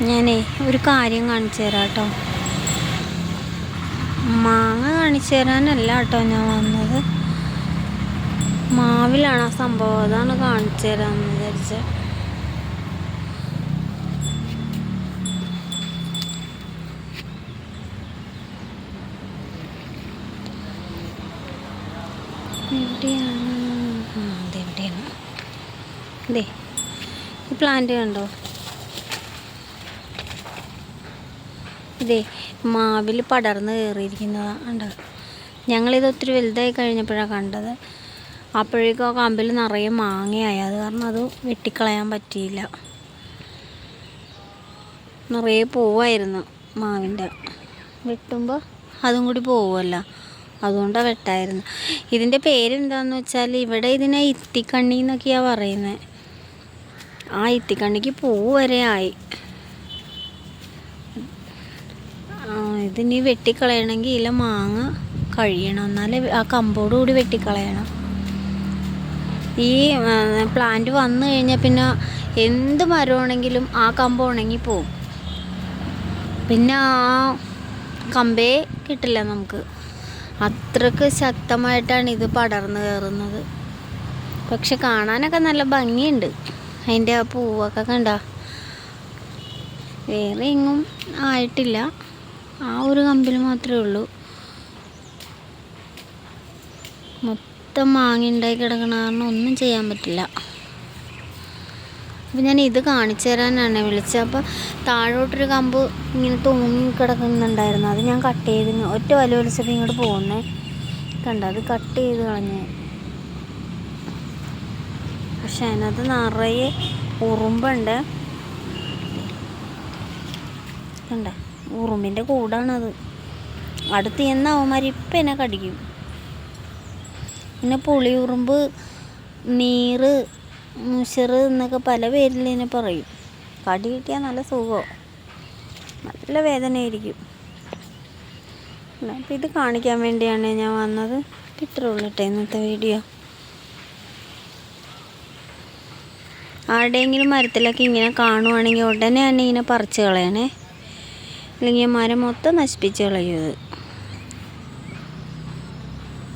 ഞാനേ ഒരു കാര്യം കാണിച്ചു തരാം കേട്ടോ. മാങ്ങ കാണിച്ചു തരാനല്ല കേട്ടോ ഞാൻ വന്നത്, മാവിലാണ് ആ സംഭവം, അതാണ് കാണിച്ചു തരാമെന്ന് വിചാരിച്ചത്. എവിടെയാണ്? അതെവിടെയാണ്? ഇതേ ഈ പ്ലാന്റ് കണ്ടോ? ഇതേ മാവിൽ പടർന്ന് കയറിയിരിക്കുന്നതാണ് കണ്ടോ. ഞങ്ങളിത് ഒത്തിരി വലുതായി കഴിഞ്ഞപ്പോഴാണ് കണ്ടത്. അപ്പോഴേക്കും ആ കമ്പിൽ നിറയെ മാങ്ങയായി. അത് കാരണം അത് വെട്ടിക്കളയാൻ പറ്റിയില്ല. നിറയെ പോവായിരുന്നു മാവിൻ്റെ. വെട്ടുമ്പോൾ അതും കൂടി പോവുമല്ലോ, അതുകൊണ്ടാണ് വെട്ടായിരുന്നു. ഇതിൻ്റെ പേരെന്താണെന്ന് വെച്ചാൽ ഇവിടെ ഇതിനെ ഇത്തിക്കണ്ണി എന്നൊക്കെയാണ് പറയുന്നത്. ആ ഇത്തിക്കണ്ണിക്ക് പൂവ് വരെ ആയി. ഇതിനി വെട്ടിക്കളയണമെങ്കിൽ ഇല്ല മാങ്ങ കഴിയണം, എന്നാലേ ആ കമ്പോട് കൂടി വെട്ടിക്കളയണം. ഈ പ്ലാന്റ് വന്നു കഴിഞ്ഞാൽ പിന്നെ എന്ത് മരമാണെങ്കിലും ആ കമ്പ് ഉണങ്ങിപ്പോവും. പിന്നെ ആ കമ്പേ കിട്ടില്ല നമുക്ക്. അത്രക്ക് ശക്തമായിട്ടാണ് ഇത് പടർന്നു കയറുന്നത്. പക്ഷെ കാണാനൊക്കെ നല്ല ഭംഗിയുണ്ട്. അതിൻ്റെ ആ പൂവൊക്കെ കണ്ട. വേറെ എങ്ങും ആയിട്ടില്ല, ആ ഒരു കമ്പിൽ മാത്രമേ ഉള്ളൂ. മൊത്തം മാങ്ങ ഉണ്ടായി കിടക്കണ കാരണം ഒന്നും ചെയ്യാൻ പറ്റില്ല. അപ്പം ഞാൻ ഇത് കാണിച്ചു തരാനാണ് വിളിച്ചത്. അപ്പോൾ താഴോട്ടൊരു കമ്പ് ഇങ്ങനെ തൂങ്ങി കിടക്കുന്നുണ്ടായിരുന്നു. അത് ഞാൻ കട്ട് ചെയ്ത് ഒറ്റ വലി വലിച്ചപ്പോൾ ഇങ്ങോട്ട് പോകുന്നേ കണ്ട. അത് കട്ട് ചെയ്ത് കളഞ്ഞ്. പക്ഷെ അതിനകത്ത് നിറയെ ഉറുമ്പുണ്ട് കണ്ട. ഉറുമ്പിൻ്റെ കൂടാണത്. അടുത്ത് ചെന്ന് അവന്മാർ ഇപ്പം എന്നെ കടിക്കും. പിന്നെ പുളി ഉറുമ്പ്, നീറ്, മുഷറ് എന്നൊക്കെ പല പേരിൽ ഇതിനെ പറയും. കടി കിട്ടിയാൽ നല്ല സുഖമോ, നല്ല വേദനയായിരിക്കും. അപ്പം ഇത് കാണിക്കാൻ വേണ്ടിയാണ് ഞാൻ വന്നത്. ഇത്രേ ഉള്ളൂ കേട്ടോ ഇന്നത്തെ വീഡിയോ. ആരുടെയെങ്കിലും മരത്തിലൊക്കെ ഇങ്ങനെ കാണുവാണെങ്കിൽ ഉടനെ തന്നെ ഇങ്ങനെ പറിച്ച് കളയണേ, അല്ലെങ്കിൽ മരം മൊത്തം നശിപ്പിച്ച് കളയും ഇത്.